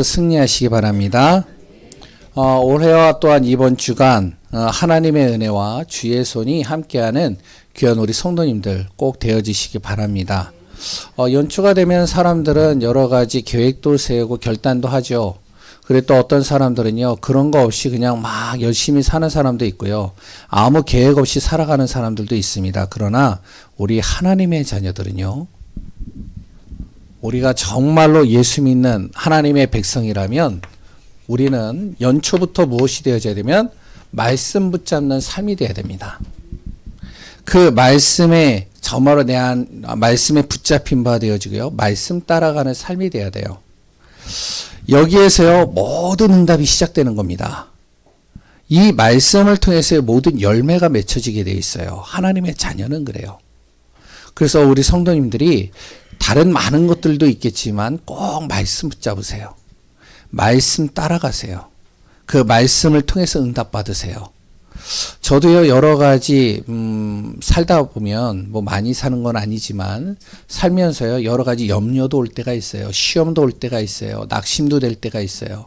승리하시기 바랍니다. 올해와 또한 이번 주간 하나님의 은혜와 주의 손이 함께하는 귀한 우리 성도님들 꼭 되어지시기 바랍니다. 연초가 되면 사람들은 여러 가지 계획도 세우고 결단도 하죠. 그리고 또 어떤 사람들은요, 그런 거 없이 그냥 막 열심히 사는 사람도 있고요. 아무 계획 없이 살아가는 사람들도 있습니다. 그러나 우리 하나님의 자녀들은요, 우리가 정말로 예수 믿는 하나님의 백성이라면 우리는 연초부터 무엇이 되어져야 되면 말씀 붙잡는 삶이 되어야 됩니다. 그 말씀에 정말로 대한 말씀에 붙잡힌 바 되어지고요. 말씀 따라가는 삶이 되어야 돼요. 여기에서요, 모든 응답이 시작되는 겁니다. 이 말씀을 통해서 모든 열매가 맺혀지게 되어 있어요. 하나님의 자녀는 그래요. 그래서 우리 성도님들이 다른 많은 것들도 있겠지만 꼭 말씀 붙잡으세요. 말씀 따라가세요. 그 말씀을 통해서 응답 받으세요. 저도요, 여러 가지 살다 보면 뭐 많이 사는 건 아니지만 살면서요, 여러 가지 염려도 올 때가 있어요. 시험도 올 때가 있어요. 낙심도 될 때가 있어요.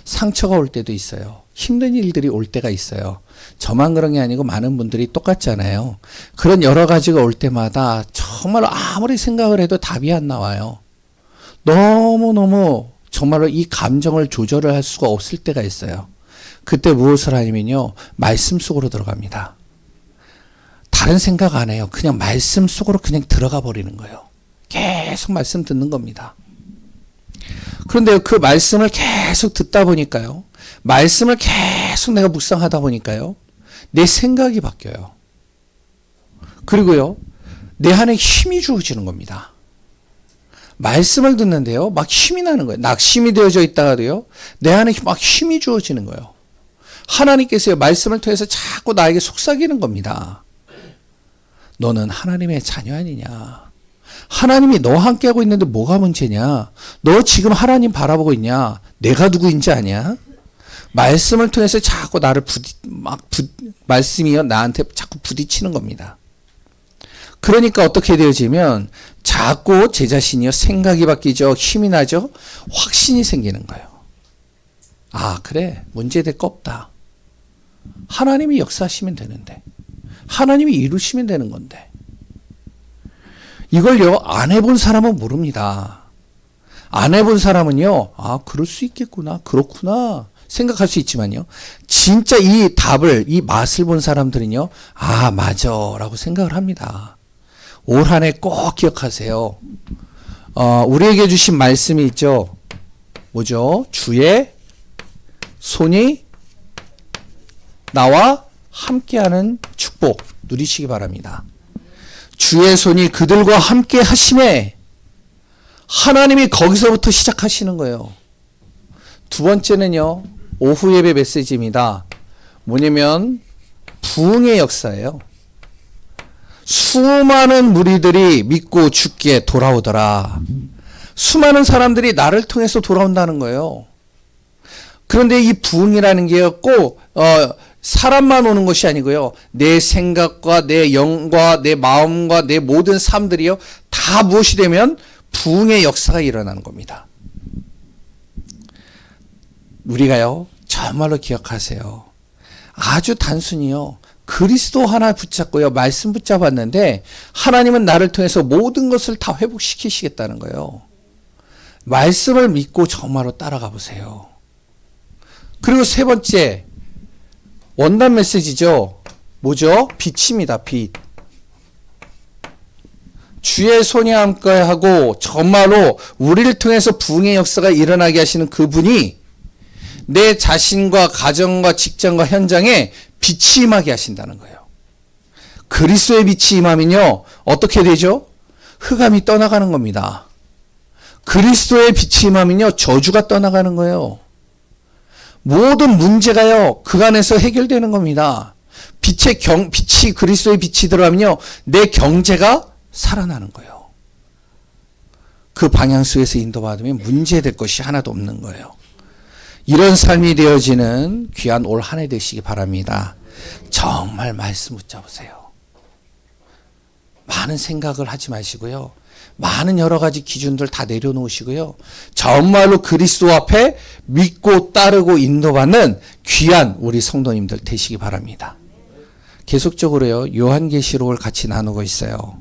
상처가 올 때도 있어요. 힘든 일들이 올 때가 있어요. 저만 그런 게 아니고 많은 분들이 똑같잖아요. 그런 여러 가지가 올 때마다 정말로 아무리 생각을 해도 답이 안 나와요. 너무너무 정말로 이 감정을 조절을 할 수가 없을 때가 있어요. 그때 무엇을 하냐면요, 말씀 속으로 들어갑니다. 다른 생각 안 해요. 그냥 말씀 속으로 그냥 들어가 버리는 거예요. 계속 말씀 듣는 겁니다. 그런데 그 말씀을 계속 듣다 보니까요, 말씀을 계속 내가 묵상하다 보니까요, 내 생각이 바뀌어요. 그리고요, 내 안에 힘이 주어지는 겁니다. 말씀을 듣는데요, 막 힘이 나는 거예요. 낙심이 되어져 있다가도요, 내 안에 막 힘이 주어지는 거예요. 하나님께서요, 말씀을 통해서 자꾸 나에게 속삭이는 겁니다. 너는 하나님의 자녀 아니냐? 하나님이 너와 함께하고 있는데 뭐가 문제냐? 너 지금 하나님 바라보고 있냐? 내가 누구인지 아냐? 말씀을 통해서 자꾸 나를 말씀이요, 나한테 자꾸 부딪히는 겁니다. 그러니까 어떻게 되어지면 자꾸 제 자신이요, 생각이 바뀌죠. 힘이 나죠. 확신이 생기는 거예요. 아, 그래, 문제될 거 없다. 하나님이 역사하시면 되는데, 하나님이 이루시면 되는 건데. 이걸요, 안 해본 사람은 모릅니다. 안 해본 사람은요, 아, 그럴 수 있겠구나, 그렇구나 생각할 수 있지만요, 진짜 이 답을, 이 맛을 본 사람들은요, 아, 맞아 라고 생각을 합니다. 올 한 해 꼭 기억하세요. 우리에게 주신 말씀이 있죠. 뭐죠? 주의 손이 나와 함께하는 축복 누리시기 바랍니다. 주의 손이 그들과 함께 하심에, 하나님이 거기서부터 시작하시는 거예요. 두 번째는요, 오후 예배 메시지입니다. 뭐냐면 부흥의 역사예요. 수많은 무리들이 믿고 죽게 돌아오더라. 수많은 사람들이 나를 통해서 돌아온다는 거예요. 그런데 이 부흥이라는 게요, 꼭 사람만 오는 것이 아니고요, 내 생각과 내 영과 내 마음과 내 모든 삶들이요, 다 무엇이 되면 부흥의 역사가 일어나는 겁니다. 우리가요, 정말로 기억하세요. 아주 단순히요, 그리스도 하나 붙잡고요, 말씀 붙잡았는데 하나님은 나를 통해서 모든 것을 다 회복시키시겠다는 거예요. 말씀을 믿고 정말로 따라가 보세요. 그리고 세 번째, 원단 메시지죠. 뭐죠? 빛입니다. 빛. 주의 손이 함께하고 정말로 우리를 통해서 부흥의 역사가 일어나게 하시는 그분이 내 자신과 가정과 직장과 현장에 빛이 임하게 하신다는 거예요. 그리스도의 빛이 임하면요, 어떻게 되죠? 흑암이 떠나가는 겁니다. 그리스도의 빛이 임하면요, 저주가 떠나가는 거예요. 모든 문제가요, 그 안에서 해결되는 겁니다. 빛이, 그리스도의 빛이 들어가면요, 내 경제가 살아나는 거예요. 그 방향 속에서 인도받으면 문제될 것이 하나도 없는 거예요. 이런 삶이 되어지는 귀한 올 한 해 되시기 바랍니다. 정말 말씀 붙잡으세요. 많은 생각을 하지 마시고요, 많은 여러 가지 기준들 다 내려놓으시고요. 정말로 그리스도 앞에 믿고 따르고 인도받는 귀한 우리 성도님들 되시기 바랍니다. 계속적으로요, 요한계시록을 같이 나누고 있어요.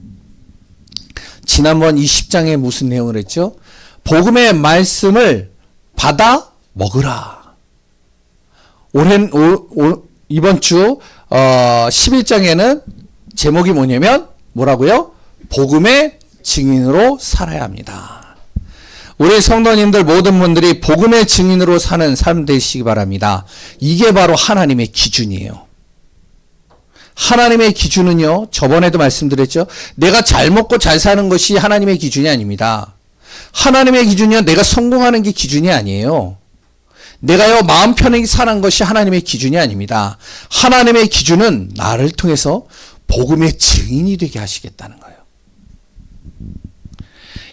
지난번 이 10장에 무슨 내용을 했죠? 복음의 말씀을 받아 먹으라. 이번 주 11장에는 제목이 뭐냐면 뭐라고요? 복음의 증인으로 살아야 합니다. 우리 성도님들 모든 분들이 복음의 증인으로 사는 삶 되시기 바랍니다. 이게 바로 하나님의 기준이에요. 하나님의 기준은요, 저번에도 말씀드렸죠. 내가 잘 먹고 잘 사는 것이 하나님의 기준이 아닙니다. 하나님의 기준이요, 내가 성공하는 게 기준이 아니에요. 내가요, 마음 편하게 사는 것이 하나님의 기준이 아닙니다. 하나님의 기준은 나를 통해서 복음의 증인이 되게 하시겠다는 거예요.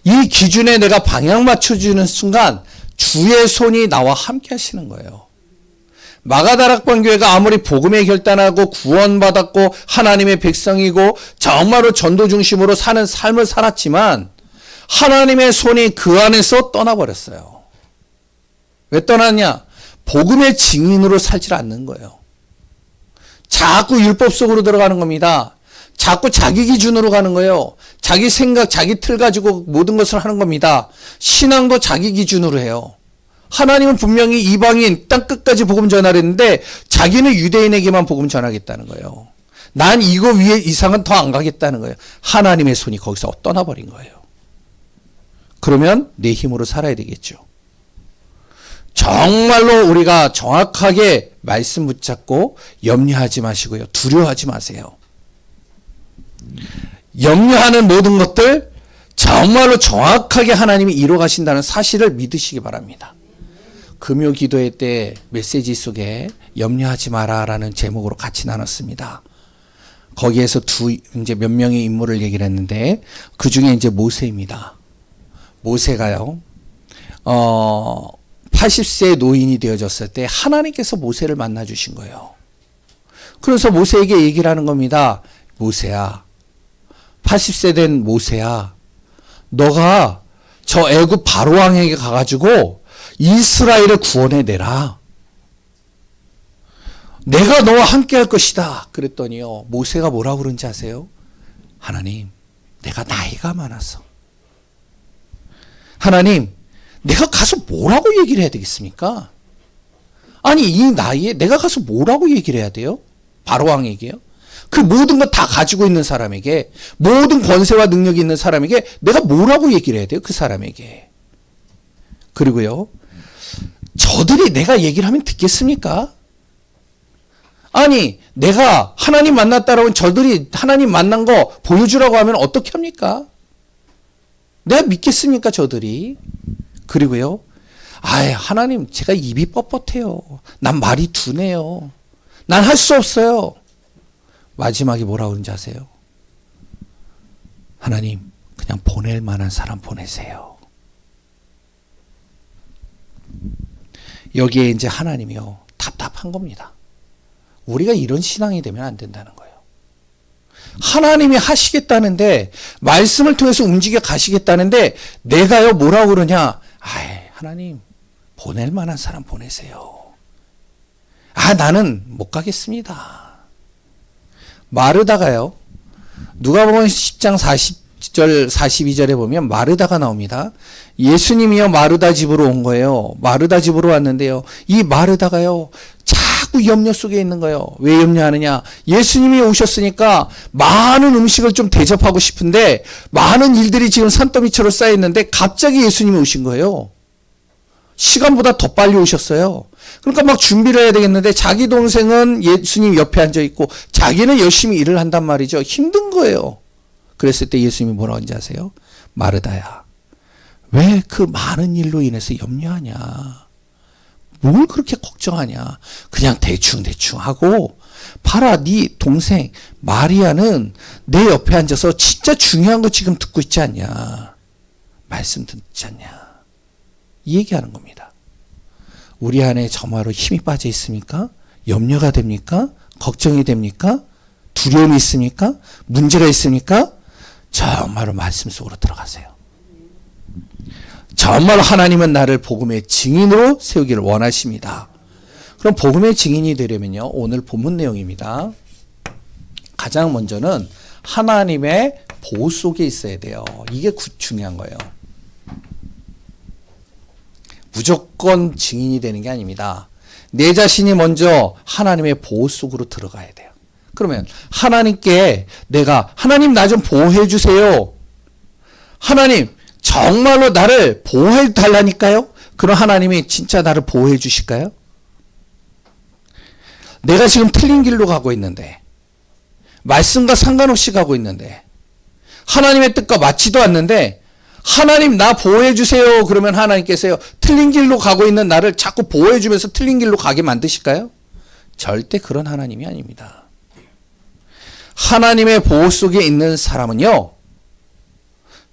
이 기준에 내가 방향 맞춰주는 순간 주의 손이 나와 함께 하시는 거예요. 마가다락방 교회가 아무리 복음에 결단하고 구원받았고 하나님의 백성이고 정말로 전도 중심으로 사는 삶을 살았지만 하나님의 손이 그 안에서 떠나버렸어요. 왜 떠났냐? 복음의 증인으로 살지 않는 거예요. 자꾸 율법 속으로 들어가는 겁니다. 자꾸 자기 기준으로 가는 거예요. 자기 생각, 자기 틀 가지고 모든 것을 하는 겁니다. 신앙도 자기 기준으로 해요. 하나님은 분명히 이방인 땅 끝까지 복음 전하랬는데 자기는 유대인에게만 복음 전하겠다는 거예요. 난 이거 위에 이상은 더 안 가겠다는 거예요. 하나님의 손이 거기서 떠나버린 거예요. 그러면 내 힘으로 살아야 되겠죠. 정말로 우리가 정확하게 말씀 붙잡고 염려하지 마시고요. 두려워하지 마세요. 염려하는 모든 것들 정말로 정확하게 하나님이 이루어 가신다는 사실을 믿으시기 바랍니다. 금요 기도회 때 메시지 속에 염려하지 마라라는 제목으로 같이 나눴습니다. 거기에서 이제 몇 명의 인물을 얘기를 했는데 그 중에 이제 모세입니다. 모세가요, 80세 노인이 되어졌을 때 하나님께서 모세를 만나 주신 거예요. 그래서 모세에게 얘기를 하는 겁니다. 모세야, 80세 된 모세야, 너가 저 애굽 바로 왕에게 가가지고 이스라엘을 구원해내라. 내가 너와 함께 할 것이다. 그랬더니요, 모세가 뭐라고 그런지 아세요? 하나님, 내가 나이가 많아서. 하나님, 내가 가서 뭐라고 얘기를 해야 되겠습니까? 아니, 이 나이에 내가 가서 뭐라고 얘기를 해야 돼요? 바로 왕에게요? 그 모든 거 다 가지고 있는 사람에게, 모든 권세와 능력이 있는 사람에게 내가 뭐라고 얘기를 해야 돼요? 그 사람에게. 그리고요, 저들이 내가 얘기를 하면 듣겠습니까? 아니, 내가 하나님 만났다라고 저들이 하나님 만난 거 보여주라고 하면 어떻게 합니까? 내가 믿겠습니까, 저들이? 그리고요, 하나님, 제가 입이 뻣뻣해요. 난 말이 둔해요. 난 할 수 없어요. 마지막에 뭐라고 그런지 아세요? 하나님, 그냥 보낼 만한 사람 보내세요. 여기에 이제 하나님이요, 답답한 겁니다. 우리가 이런 신앙이 되면 안 된다는 거예요. 하나님이 하시겠다는데, 말씀을 통해서 움직여 가시겠다는데, 내가요, 뭐라고 그러냐? 하나님, 보낼 만한 사람 보내세요. 나는 못 가겠습니다. 마르다가요, 누가복음 10장 40절, 42절에 보면 마르다가 나옵니다. 예수님이요, 마르다 집으로 온 거예요. 마르다 집으로 왔는데요, 이 마르다가요, 자꾸 염려 속에 있는 거예요. 왜 염려하느냐? 예수님이 오셨으니까 많은 음식을 좀 대접하고 싶은데 많은 일들이 지금 산더미처럼 쌓여 있는데 갑자기 예수님이 오신 거예요. 시간보다 더 빨리 오셨어요. 그러니까 막 준비를 해야 되겠는데 자기 동생은 예수님 옆에 앉아 있고 자기는 열심히 일을 한단 말이죠. 힘든 거예요. 그랬을 때 예수님이 뭐라고 하는지 아세요? 마르다야, 왜 그 많은 일로 인해서 염려하냐? 뭘 그렇게 걱정하냐? 그냥 대충 하고 봐라, 네 동생 마리아는 내 옆에 앉아서 진짜 중요한 거 지금 듣고 있지 않냐? 말씀 듣지 않냐? 이 얘기하는 겁니다. 우리 안에 정말로 힘이 빠져 있습니까? 염려가 됩니까? 걱정이 됩니까? 두려움이 있습니까? 문제가 있습니까? 정말로 말씀 속으로 들어가세요. 정말로 하나님은 나를 복음의 증인으로 세우기를 원하십니다. 그럼 복음의 증인이 되려면요, 오늘 본문 내용입니다. 가장 먼저는 하나님의 보호 속에 있어야 돼요. 이게 중요한 거예요. 무조건 증인이 되는 게 아닙니다. 내 자신이 먼저 하나님의 보호 속으로 들어가야 돼요. 그러면 하나님께 내가 하나님 나 좀 보호해 주세요. 하나님 정말로 나를 보호해 달라니까요. 그럼 하나님이 진짜 나를 보호해 주실까요? 내가 지금 틀린 길로 가고 있는데, 말씀과 상관없이 가고 있는데, 하나님의 뜻과 맞지도 않는데 하나님 나 보호해 주세요. 그러면 하나님께서요, 틀린 길로 가고 있는 나를 자꾸 보호해 주면서 틀린 길로 가게 만드실까요? 절대 그런 하나님이 아닙니다. 하나님의 보호 속에 있는 사람은요,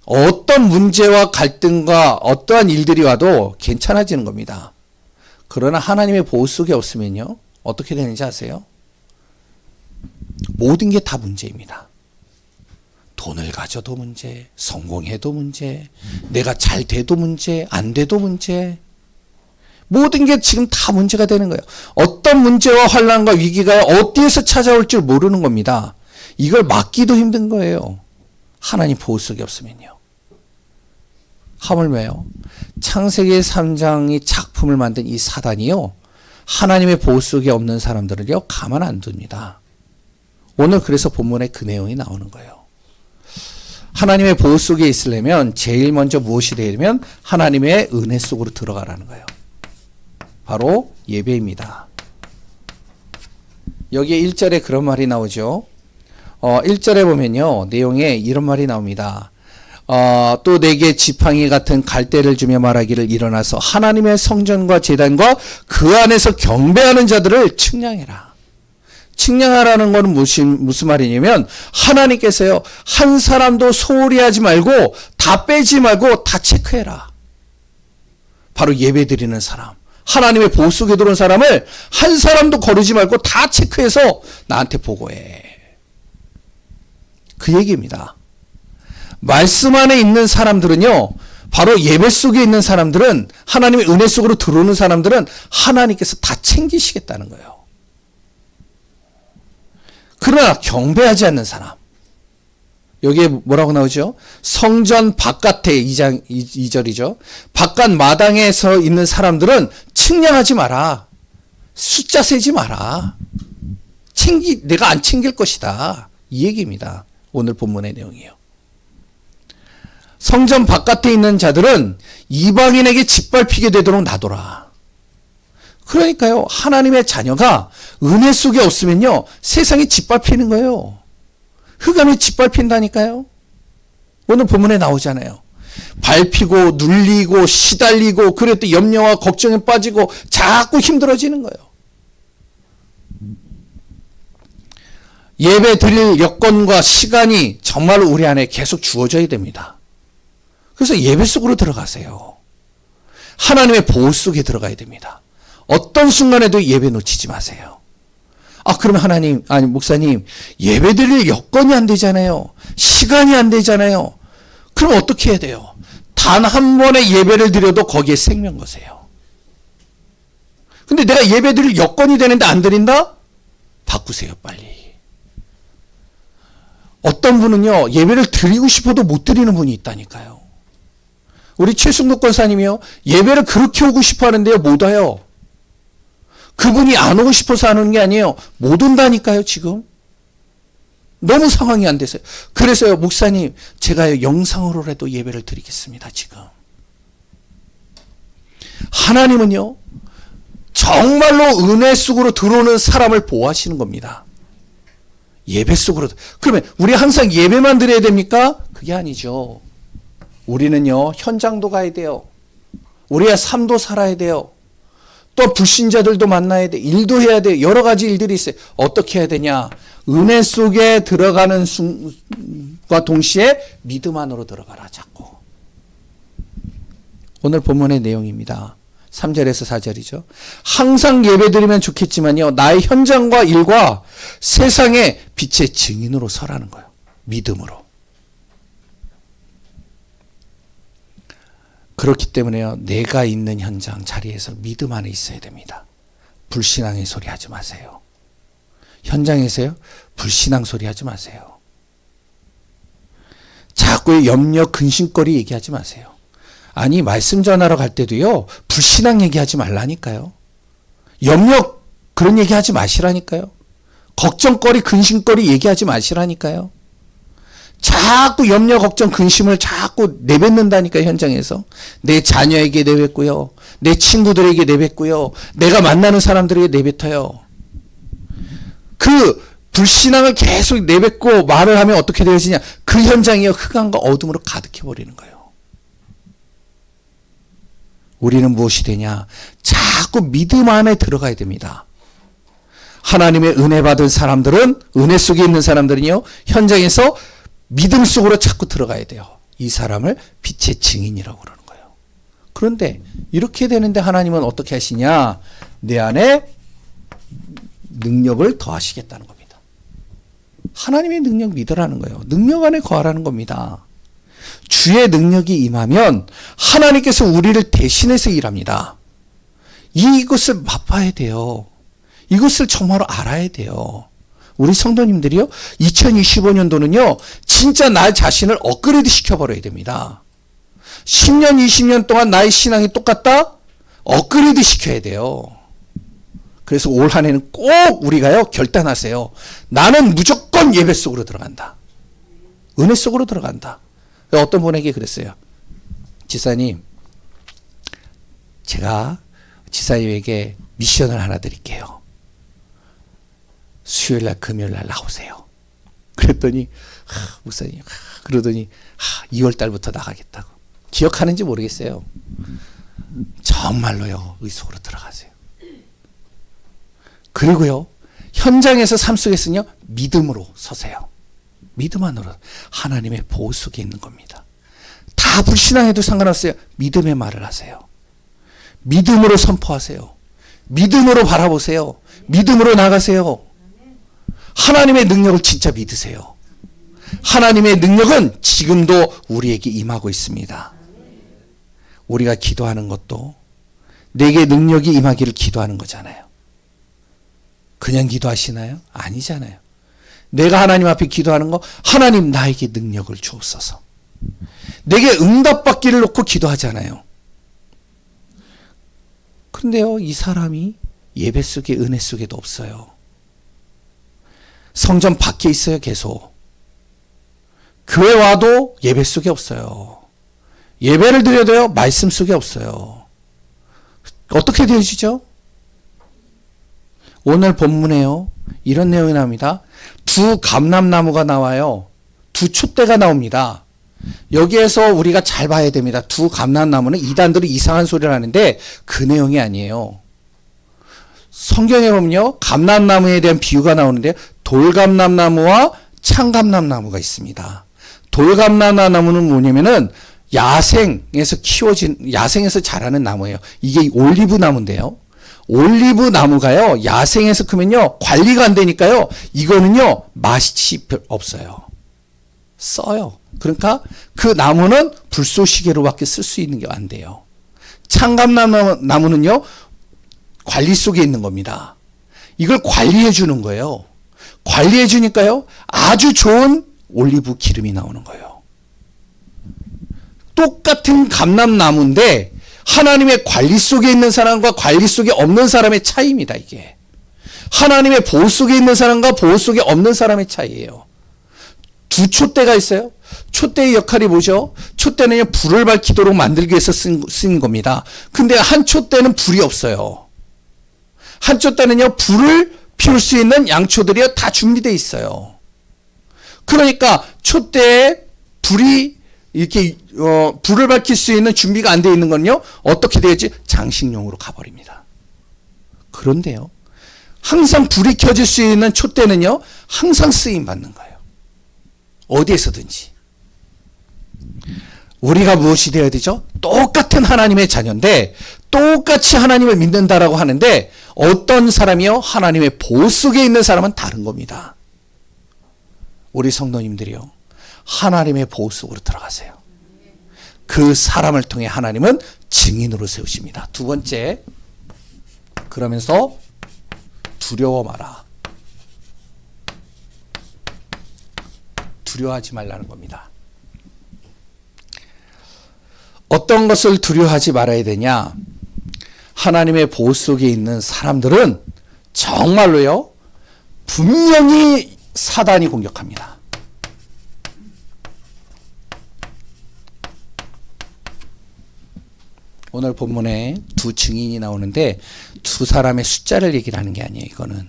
어떤 문제와 갈등과 어떠한 일들이 와도 괜찮아지는 겁니다. 그러나 하나님의 보호 속에 없으면요, 어떻게 되는지 아세요? 모든 게 다 문제입니다. 돈을 가져도 문제, 성공해도 문제, 내가 잘 돼도 문제, 안 돼도 문제. 모든 게 지금 다 문제가 되는 거예요. 어떤 문제와 환난과 위기가 어디에서 찾아올 줄 모르는 겁니다. 이걸 막기도 힘든 거예요. 하나님 보호 속에 없으면요. 하물며요, 창세기 3장이 작품을 만든 이 사단이요, 하나님의 보호 속에 없는 사람들을요, 가만 안 둡니다. 오늘 그래서 본문에 그 내용이 나오는 거예요. 하나님의 보호 속에 있으려면 제일 먼저 무엇이 되려면 하나님의 은혜 속으로 들어가라는 거예요. 바로 예배입니다. 여기에 1절에 그런 말이 나오죠. 1절에 보면요, 내용에 이런 말이 나옵니다. 또 내게 지팡이 같은 갈대를 주며 말하기를 일어나서 하나님의 성전과 제단과 그 안에서 경배하는 자들을 측량해라. 측량하라는 것은 무슨 말이냐면, 하나님께서요, 한 사람도 소홀히 하지 말고 다 빼지 말고 다 체크해라. 바로 예배 드리는 사람, 하나님의 보호 속에 들어온 사람을 한 사람도 거르지 말고 다 체크해서 나한테 보고해. 그 얘기입니다. 말씀 안에 있는 사람들은요, 바로 예배 속에 있는 사람들은, 하나님의 은혜 속으로 들어오는 사람들은 하나님께서 다 챙기시겠다는 거예요. 그러나 경배하지 않는 사람, 여기에 뭐라고 나오죠? 성전 바깥에 2절이죠. 바깥 마당에 서 있는 사람들은 측량하지 마라. 숫자 세지 마라. 내가 안 챙길 것이다. 이 얘기입니다. 오늘 본문의 내용이에요. 성전 바깥에 있는 자들은 이방인에게 짓밟히게 되도록 놔둬라. 그러니까요, 하나님의 자녀가 은혜 속에 없으면요, 세상이 짓밟히는 거예요. 흑암이 짓밟힌다니까요. 오늘 본문에 나오잖아요. 밟히고 눌리고 시달리고, 그래 또 염려와 걱정에 빠지고 자꾸 힘들어지는 거예요. 예배 드릴 여건과 시간이 정말로 우리 안에 계속 주어져야 됩니다. 그래서 예배 속으로 들어가세요. 하나님의 보호 속에 들어가야 됩니다. 어떤 순간에도 예배 놓치지 마세요. 그러면 목사님, 예배 드릴 여건이 안 되잖아요. 시간이 안 되잖아요. 그럼 어떻게 해야 돼요? 단 한 번의 예배를 드려도 거기에 생명 거세요. 근데 내가 예배 드릴 여건이 되는데 안 드린다? 바꾸세요, 빨리. 어떤 분은요, 예배를 드리고 싶어도 못 드리는 분이 있다니까요. 우리 최승국 권사님이요, 예배를 그렇게 오고 싶어 하는데요, 못 와요. 그분이 안 오고 싶어서 하는 게 아니에요. 못 온다니까요, 지금. 너무 상황이 안 돼서요. 그래서요, 목사님, 제가 영상으로라도 예배를 드리겠습니다, 지금. 하나님은요, 정말로 은혜 속으로 들어오는 사람을 보호하시는 겁니다. 예배 속으로. 그러면 우리 항상 예배만 드려야 됩니까? 그게 아니죠. 우리는요, 현장도 가야 돼요. 우리의 삶도 살아야 돼요. 또 불신자들도 만나야 돼. 일도 해야 돼. 여러 가지 일들이 있어요. 어떻게 해야 되냐? 은혜 속에 들어가는 순과 동시에 믿음 안으로 들어가라, 자꾸. 오늘 본문의 내용입니다. 3절에서 4절이죠. 항상 예배드리면 좋겠지만요, 나의 현장과 일과 세상의 빛의 증인으로 서라는 거예요. 믿음으로. 그렇기 때문에요. 내가 있는 현장 자리에서 믿음 안에 있어야 됩니다. 불신앙의 소리 하지 마세요. 현장에서요. 불신앙 소리 하지 마세요. 자꾸 염려 근심거리 얘기하지 마세요. 아니 말씀 전하러 갈 때도요. 불신앙 얘기하지 말라니까요. 염려 그런 얘기하지 마시라니까요. 걱정거리 근심거리 얘기하지 마시라니까요. 자꾸 염려 걱정 근심을 자꾸 내뱉는다니까 현장에서. 내 자녀에게 내뱉고요. 내 친구들에게 내뱉고요. 내가 만나는 사람들에게 내뱉어요. 그 불신앙을 계속 내뱉고 말을 하면 어떻게 되어지냐. 그 현장이요. 흑암과 어둠으로 가득해 버리는 거예요. 우리는 무엇이 되냐. 자꾸 믿음 안에 들어가야 됩니다. 하나님의 은혜 받은 사람들은 은혜 속에 있는 사람들은요. 현장에서 믿음 속으로 자꾸 들어가야 돼요. 이 사람을 빛의 증인이라고 그러는 거예요. 그런데 이렇게 되는데 하나님은 어떻게 하시냐. 내 안에 능력을 더하시겠다는 겁니다. 하나님의 능력 믿으라는 거예요. 능력 안에 거하라는 겁니다. 주의 능력이 임하면 하나님께서 우리를 대신해서 일합니다. 이것을 맛봐야 돼요. 이것을 정말로 알아야 돼요. 우리 성도님들이요. 2025년도는요. 진짜 나 자신을 업그레이드 시켜버려야 됩니다. 10년, 20년 동안 나의 신앙이 똑같다? 업그레이드 시켜야 돼요. 그래서 올 한 해는 꼭 우리가요. 결단하세요. 나는 무조건 예배 속으로 들어간다. 은혜 속으로 들어간다. 어떤 분에게 그랬어요. 지사님, 제가 지사님에게 미션을 하나 드릴게요. 수요일날 금요일날 나오세요. 그랬더니 목사님 그러더니 2월달부터 나가겠다고. 기억하는지 모르겠어요. 정말로요. 의속으로 들어가세요. 그리고요. 현장에서 삶 속에서는요. 믿음으로 서세요. 믿음 안으로 하나님의 보호 속에 있는 겁니다. 다 불신앙해도 상관없어요. 믿음의 말을 하세요. 믿음으로 선포하세요. 믿음으로 바라보세요. 믿음으로 나가세요. 하나님의 능력을 진짜 믿으세요. 하나님의 능력은 지금도 우리에게 임하고 있습니다. 우리가 기도하는 것도 내게 능력이 임하기를 기도하는 거잖아요. 그냥 기도하시나요? 아니잖아요. 내가 하나님 앞에 기도하는 거, 하나님 나에게 능력을 주옵소서. 내게 응답받기를 놓고 기도하잖아요. 그런데요, 이 사람이 예배 속에 은혜 속에도 없어요. 성전 밖에 있어요, 계속. 교회 와도 예배 속에 없어요. 예배를 드려도요, 말씀 속에 없어요. 어떻게 되어지죠? 오늘 본문에요, 이런 내용이 나옵니다. 두 감람나무가 나와요. 두 촛대가 나옵니다. 여기에서 우리가 잘 봐야 됩니다. 두 감람나무는 이단들이 이상한 소리를 하는데 그 내용이 아니에요. 성경에 보면요, 감람나무에 대한 비유가 나오는데 돌감람나무와 창감람나무가 있습니다. 돌감람나무는 뭐냐면은 야생에서 키워진, 야생에서 자라는 나무예요. 이게 올리브 나무인데요. 올리브 나무가요, 야생에서 크면요, 관리가 안 되니까요, 이거는요, 맛이 없어요. 써요. 그러니까 그 나무는 불쏘시개로밖에 쓸 수 있는 게 안 돼요. 창감나무는요, 관리 속에 있는 겁니다. 이걸 관리해 주는 거예요. 관리해 주니까요, 아주 좋은 올리브 기름이 나오는 거예요. 똑같은 감람나무인데 하나님의 관리 속에 있는 사람과 관리 속에 없는 사람의 차이입니다, 이게. 하나님의 보호 속에 있는 사람과 보호 속에 없는 사람의 차이예요. 두 촛대가 있어요. 촛대의 역할이 뭐죠? 촛대는요, 불을 밝히도록 만들기 위해서 쓴 겁니다. 근데 한 촛대는 불이 없어요. 한 촛대는요, 불을 피울 수 있는 양초들이 다 준비되어 있어요. 그러니까 촛대에 불이 이렇게 불을 밝힐 수 있는 준비가 안 되어 있는 건요, 어떻게 되었지? 장식용으로 가버립니다. 그런데요, 항상 불이 켜질 수 있는 촛대는요, 항상 쓰임 받는 거예요. 어디에서든지. 우리가 무엇이 되어야 되죠? 똑같은 하나님의 자녀인데 똑같이 하나님을 믿는다라고 하는데 어떤 사람이요? 하나님의 보호 속에 있는 사람은 다른 겁니다. 우리 성도님들이요, 하나님의 보호 속으로 들어가세요. 그 사람을 통해 하나님은 증인으로 세우십니다. 두 번째, 그러면서 두려워 마라. 두려워하지 말라는 겁니다. 어떤 것을 두려워하지 말아야 되냐? 하나님의 보호 속에 있는 사람들은 정말로요, 분명히 사단이 공격합니다. 오늘 본문에 두 증인이 나오는데 두 사람의 숫자를 얘기를 하는 게 아니에요. 이거는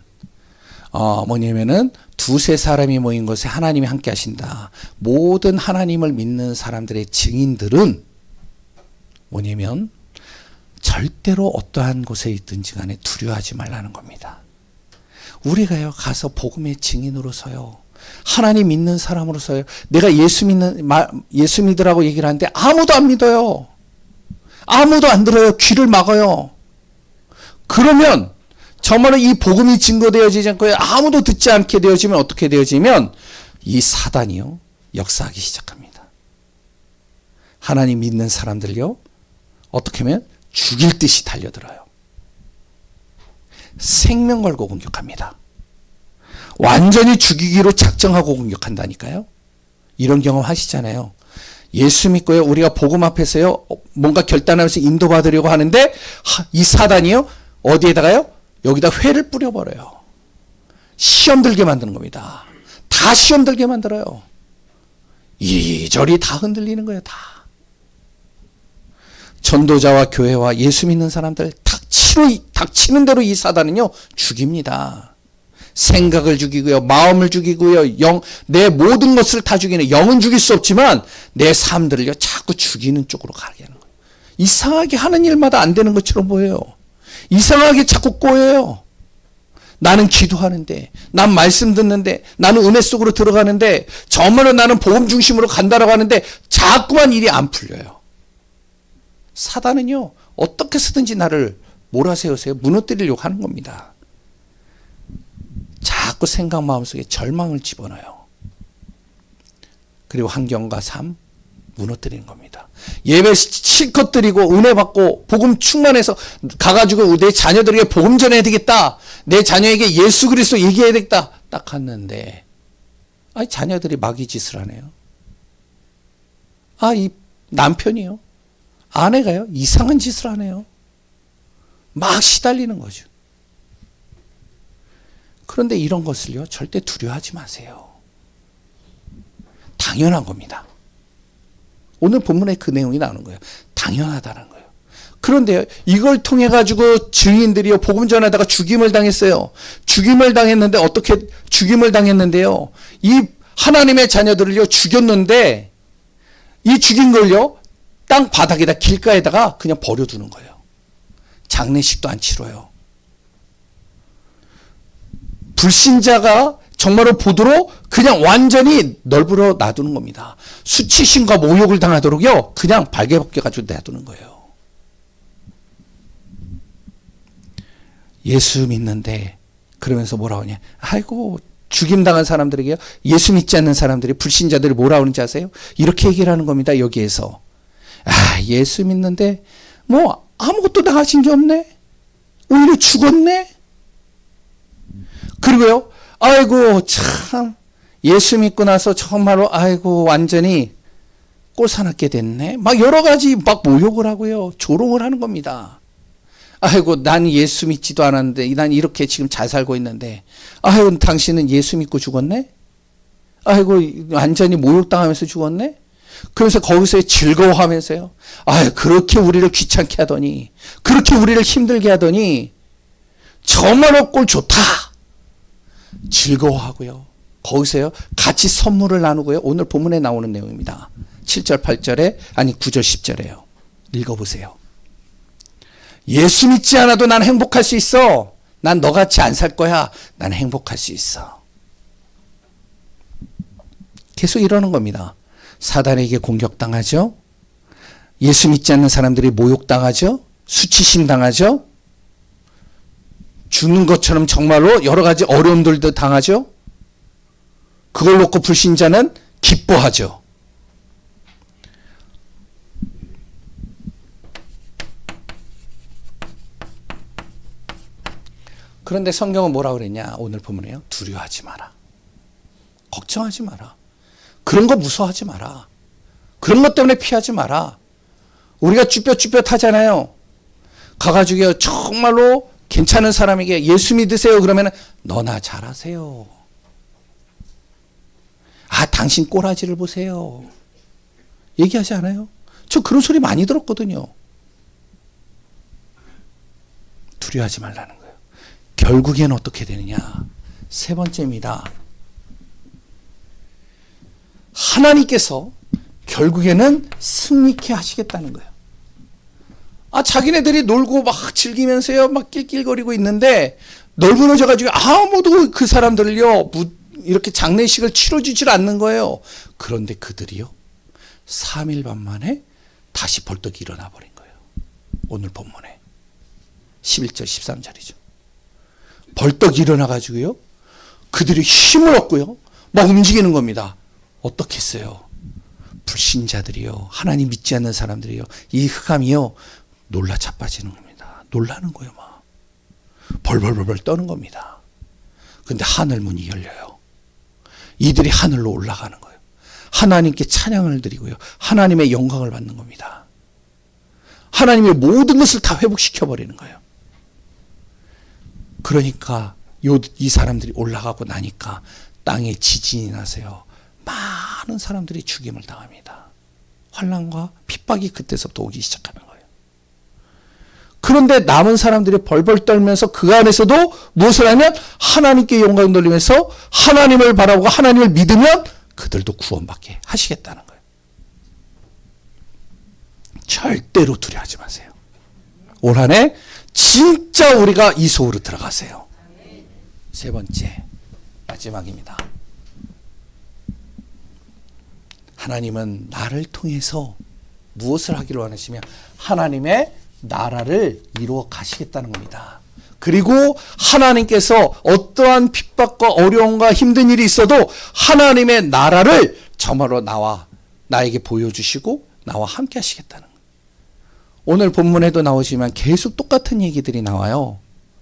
뭐냐면은 두세 사람이 모인 곳에 하나님이 함께 하신다. 모든 하나님을 믿는 사람들의 증인들은 뭐냐면 절대로 어떠한 곳에 있든지 간에 두려워하지 말라는 겁니다. 우리가요, 가서 복음의 증인으로서요, 하나님 믿는 사람으로서요, 내가 예수 믿으라고 얘기를 하는데 아무도 안 믿어요. 아무도 안 들어요. 귀를 막아요. 그러면 정말로 이 복음이 증거되어지지 않고 아무도 듣지 않게 되어지면 어떻게 되어지면 이 사단이요, 역사하기 시작합니다. 하나님 믿는 사람들요, 어떻게 하면 죽일 듯이 달려들어요. 생명 걸고 공격합니다. 완전히 죽이기로 작정하고 공격한다니까요. 이런 경험 하시잖아요. 예수 믿고요, 우리가 복음 앞에서요, 뭔가 결단하면서 인도받으려고 하는데 이 사단이요, 어디에다가요? 여기다 회를 뿌려버려요. 시험 들게 만드는 겁니다. 다 시험 들게 만들어요. 이리저리 다 흔들리는 거예요. 다. 전도자와 교회와 예수 믿는 사람들 닥치는 대로 이 사단은요, 죽입니다. 생각을 죽이고요, 마음을 죽이고요, 내 모든 것을 다 죽이는, 영은 죽일 수 없지만 내 삶들을요, 자꾸 죽이는 쪽으로 가게 하는 거예요. 이상하게 하는 일마다 안 되는 것처럼 보여요. 이상하게 자꾸 꼬여요. 나는 기도하는데, 난 말씀 듣는데, 나는 은혜 속으로 들어가는데, 정말로 나는 복음 중심으로 간다라고 하는데 자꾸만 일이 안 풀려요. 사단은요, 어떻게 쓰든지 나를 몰아세우세요. 무너뜨리려고 하는 겁니다. 자꾸 생각 마음속에 절망을 집어넣어요. 그리고 환경과 삶 무너뜨리는 겁니다. 예배 실컷 드리고 은혜 받고 복음 충만해서 가가지고 내 자녀들에게 복음 전해야 되겠다, 내 자녀에게 예수 그리스도 얘기해야 되겠다 딱 갔는데 자녀들이 마귀 짓을 하네요. 이 남편이요, 아내가요, 이상한 짓을 하네요. 막 시달리는 거죠. 그런데 이런 것을요, 절대 두려워하지 마세요. 당연한 겁니다. 오늘 본문에 그 내용이 나오는 거예요. 당연하다는 거예요. 그런데 이걸 통해 가지고 증인들이요, 복음 전하다가 죽임을 당했어요. 죽임을 당했는데 어떻게 죽임을 당했는데요, 이 하나님의 자녀들을요 죽였는데 이 죽인 걸요 땅 바닥에다 길가에다가 그냥 버려두는 거예요. 장례식도 안 치러요. 불신자가 정말로 보도록 그냥 완전히 널브러 놔두는 겁니다. 수치심과 모욕을 당하도록요, 그냥 발개 벗겨가지고 놔두는 거예요. 예수 믿는데 그러면서 뭐라고 하냐? 아이고, 죽임당한 사람들에게요, 예수 믿지 않는 사람들이, 불신자들이 뭐라 그러는지 아세요? 이렇게 얘기를 하는 겁니다. 여기에서 예수 믿는데 뭐 아무것도 당하신 게 없네, 오히려 죽었네. 그리고요, 아이고 참 예수 믿고 나서 정말로 아이고 완전히 꼴사납게 됐네, 막 여러 가지 막 모욕을 하고요, 조롱을 하는 겁니다. 아이고, 난 예수 믿지도 않았는데, 난 이렇게 지금 잘 살고 있는데, 아이고, 당신은 예수 믿고 죽었네? 아이고, 완전히 모욕당하면서 죽었네? 그래서 거기서 즐거워하면서요, 그렇게 우리를 귀찮게 하더니, 그렇게 우리를 힘들게 하더니 정말로 꼴 좋다, 즐거워하고요, 거기서요 같이 선물을 나누고요. 오늘 본문에 나오는 내용입니다. 7절 8절에, 아니 9절 10절에요. 읽어보세요. 예수 믿지 않아도 난 행복할 수 있어. 난 너같이 안 살 거야. 난 행복할 수 있어. 계속 이러는 겁니다. 사단에게 공격당하죠. 예수 믿지 않는 사람들이 모욕당하죠. 수치심 당하죠. 죽는 것처럼 정말로 여러 가지 어려움들도 당하죠. 그걸 놓고 불신자는 기뻐하죠. 그런데 성경은 뭐라고 그랬냐? 오늘 본문에요. 두려워하지 마라. 걱정하지 마라. 그런 거 무서워하지 마라. 그런 것 때문에 피하지 마라. 우리가 쭈뼛쭈뼛 하잖아요. 가가지고 정말로 괜찮은 사람에게 예수 믿으세요. 그러면 너나 잘하세요. 아, 당신 꼬라지를 보세요. 얘기하지 않아요? 저 그런 소리 많이 들었거든요. 두려워하지 말라는 거예요. 결국엔 어떻게 되느냐? 세 번째입니다. 하나님께서 결국에는 승리케 하시겠다는 거예요. 아, 자기네들이 놀고 막 즐기면서요, 막 낄낄거리고 있는데, 널브러져가지고 아무도 그 사람들을요, 이렇게 장례식을 치러주질 않는 거예요. 그런데 그들이요, 3일 반 만에 다시 벌떡 일어나 버린 거예요. 오늘 본문에. 11절, 13절이죠. 벌떡 일어나가지고요, 그들이 힘을 얻고요, 막 움직이는 겁니다. 어떻게 했어요? 불신자들이요, 하나님 믿지 않는 사람들이요, 이 흑암이요, 놀라 자빠지는 겁니다. 놀라는 거예요, 막. 벌벌벌벌 떠는 겁니다. 근데 하늘 문이 열려요. 이들이 하늘로 올라가는 거예요. 하나님께 찬양을 드리고요, 하나님의 영광을 받는 겁니다. 하나님의 모든 것을 다 회복시켜버리는 거예요. 그러니까 이 사람들이 올라가고 나니까 땅에 지진이 나서요, 많은 사람들이 죽임을 당합니다. 환난과 핍박이 그때서부터 오기 시작하는 거예요. 그런데 남은 사람들이 벌벌 떨면서 그 안에서도 무엇을 하면 하나님께 영광 돌리면서 하나님을 바라보고 하나님을 믿으면 그들도 구원받게 하시겠다는 거예요. 절대로 두려워하지 마세요. 올 한 해 진짜 우리가 이 속으로 들어가세요. 세 번째, 마지막입니다. 하나님은 나를 통해서 무엇을 하기를 원하시며 하나님의 나라를 이루어 가시겠다는 겁니다. 그리고 하나님께서 어떠한 핍박과 어려움과 힘든 일이 있어도 하나님의 나라를 정말로 나에게 보여주시고 나와 함께 하시겠다는 거예요. 오늘 본문에도 나오지만 계속 똑같은 얘기들이 나와요.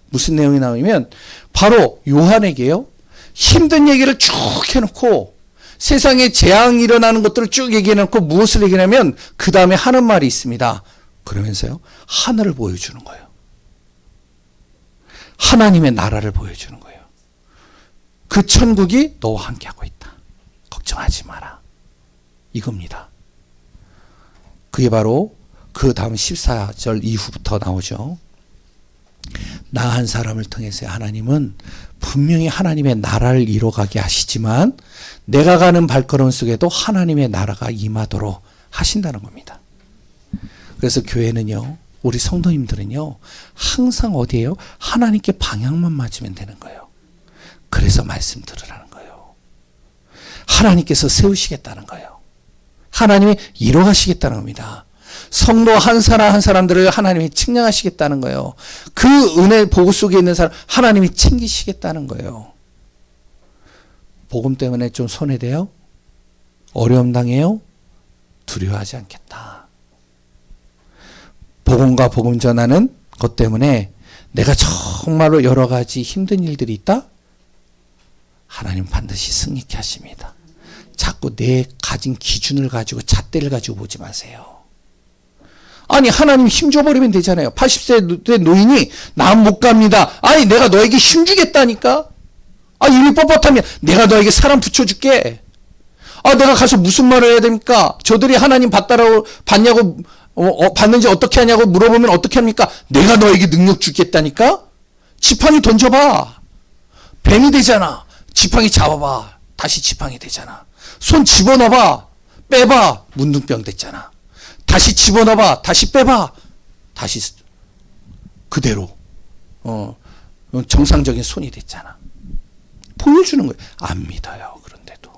무슨 내용이 나오냐면 바로 요한에게요, 힘든 얘기를 쭉 해놓고 세상에 재앙이 일어나는 것들을 쭉 얘기해놓고 무엇을 얘기하냐면 그 다음에 하는 말이 있습니다. 그러면서요, 하늘을 보여주는 거예요. 하나님의 나라를 보여주는 거예요. 그 천국이 너와 함께하고 있다. 걱정하지 마라. 이겁니다. 그게 바로 그 다음 14절 이후부터 나오죠. 나 한 사람을 통해서 하나님은 분명히 하나님의 나라를 이뤄가게 하시지만 내가 가는 발걸음 속에도 하나님의 나라가 임하도록 하신다는 겁니다. 그래서 교회는요, 우리 성도님들은요, 항상 어디에요? 하나님께 방향만 맞으면 되는 거예요. 그래서 말씀 들으라는 거예요. 하나님께서 세우시겠다는 거예요. 하나님이 이뤄가시겠다는 겁니다. 성도 한 사람 한 사람들을 하나님이 측량하시겠다는 거예요. 그 은혜 보고 속에 있는 사람 하나님이 챙기시겠다는 거예요. 복음 때문에 좀 손해돼요? 어려움 당해요? 두려워하지 않겠다. 복음과 복음 전하는 것 때문에 내가 정말로 여러 가지 힘든 일들이 있다? 하나님 반드시 승리케 하십니다. 자꾸 내 가진 기준을 가지고 잣대를 가지고 보지 마세요. 아니, 하나님 힘줘버리면 되잖아요. 80세 된 노인이 난 못 갑니다. 아니, 내가 너에게 힘주겠다니까? 아, 이미 뻣뻣하면 내가 너에게 사람 붙여줄게. 아, 내가 가서 무슨 말을 해야 됩니까? 저들이 하나님 받냐고, 받는지 어떻게 하냐고 물어보면 어떻게 합니까? 내가 너에게 능력 주겠다니까? 지팡이 던져봐. 뱀이 되잖아. 지팡이 잡아봐. 다시 지팡이 되잖아. 손 집어넣어봐. 빼봐. 문둥병 됐잖아. 다시 집어넣어봐. 다시 빼봐. 다시 그대로 정상적인 손이 됐잖아. 보여주는 거예요. 안 믿어요. 그런데도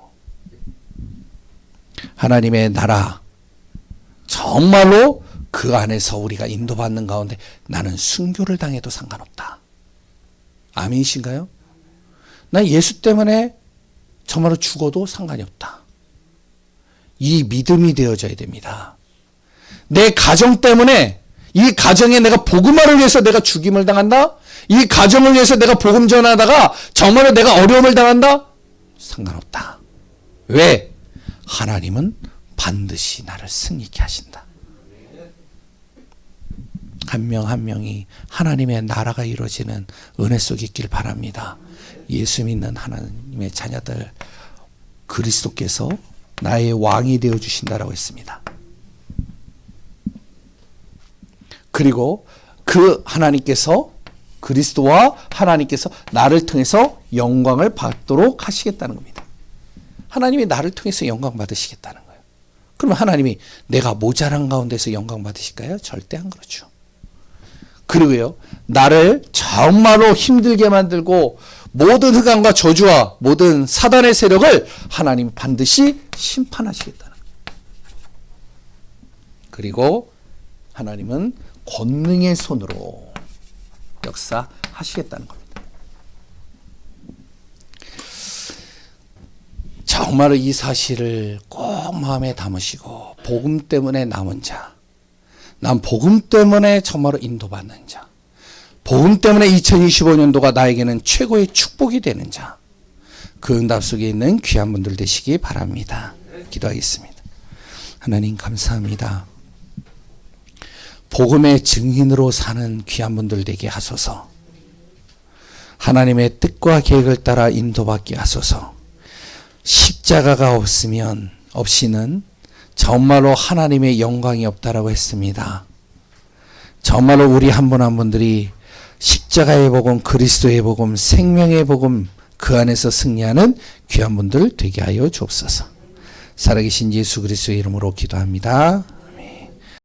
하나님의 나라 정말로 그 안에서 우리가 인도받는 가운데 나는 순교를 당해도 상관없다. 아멘이신가요? 난 예수 때문에 정말로 죽어도 상관이 없다. 이 믿음이 되어져야 됩니다. 내 가정 때문에 이 가정에 내가 복음화를 위해서 내가 죽임을 당한다? 이 가정을 위해서 내가 복음 전하다가 정말로 내가 어려움을 당한다? 상관없다. 왜? 하나님은 반드시 나를 승리케 하신다. 한 명 한 명이 하나님의 나라가 이루어지는 은혜 속에 있길 바랍니다. 예수 믿는 하나님의 자녀들, 그리스도께서 나의 왕이 되어 주신다라고 했습니다. 그리고 그 하나님께서, 그리스도와 하나님께서 나를 통해서 영광을 받도록 하시겠다는 겁니다. 하나님이 나를 통해서 영광 받으시겠다는 거예요. 그러면 하나님이 내가 모자란 가운데서 영광 받으실까요? 절대 안 그렇죠. 그리고요, 나를 정말로 힘들게 만들고 모든 흑암과 저주와 모든 사단의 세력을 하나님 반드시 심판하시겠다는 거예요. 그리고 하나님은 권능의 손으로 역사하시겠다는 겁니다. 정말로 이 사실을 꼭 마음에 담으시고, 복음 때문에 남은 자, 난 복음 때문에 정말로 인도받는 자, 복음 때문에 2025년도가 나에게는 최고의 축복이 되는 자, 그 응답 속에 있는 귀한 분들 되시기 바랍니다. 기도하겠습니다. 하나님 감사합니다. 복음의 증인으로 사는 귀한 분들 되게 하소서. 하나님의 뜻과 계획을 따라 인도받게 하소서. 십자가가 없이는 정말로 하나님의 영광이 없다라고 했습니다. 정말로 우리 한 분 한 분들이 십자가의 복음, 그리스도의 복음, 생명의 복음, 그 안에서 승리하는 귀한 분들 되게 하여 주옵소서. 살아계신 예수 그리스도의 이름으로 기도합니다.